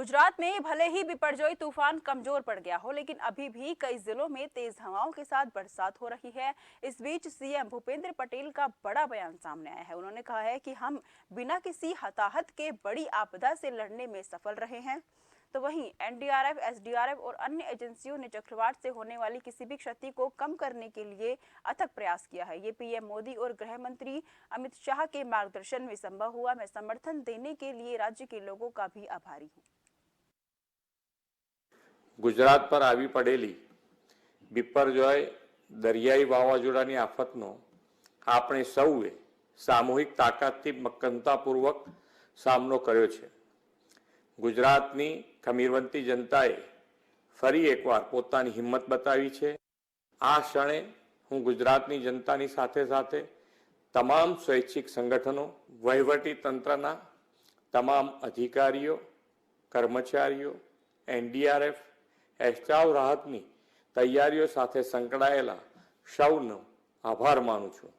गुजरात में भले ही बिपरजोई तूफान कमजोर पड़ गया हो, लेकिन अभी भी कई जिलों में तेज हवाओं के साथ बरसात हो रही है। इस बीच सीएम भूपेंद्र पटेल का बड़ा बयान सामने आया है। उन्होंने कहा है कि हम बिना किसी हताहत के बड़ी आपदा से लड़ने में सफल रहे हैं। तो वहीं एनडीआरएफ, एसडीआरएफ और अन्य एजेंसियों ने चक्रवात से होने वाली किसी भी क्षति को कम करने के लिए अथक प्रयास किया है। ये पीएम मोदी और गृह मंत्री अमित शाह के मार्गदर्शन में संभव हुआ। मैं समर्थन देने के लिए राज्य के लोगों का भी आभारी हूँ। गुजरात पर આવી પડેલી બિપરજોય દરિયાઈ વાવાઝોડાની આફતનો આપણે સૌએ સામૂહિક તાકાતથી મક્કમતાપૂર્વક સામનો કર્યો છે। ગુજરાતની ખમીરવંતી જનતાએ ફરી એકવાર પોતાની હિંમત બતાવી છે। આ ક્ષણે હું ગુજરાતની જનતાની સાથે સાથે તમામ સ્વૈચ્છિક સંગઠનો, વહીવટી તંત્રના તમામ અધિકારીઓ, કર્મચારીઓ, એનડીઆરએફ, એસચાવ રાહતની તૈયારીઓ સાથે સંકળાયેલા સૌનો આભાર માનું છું।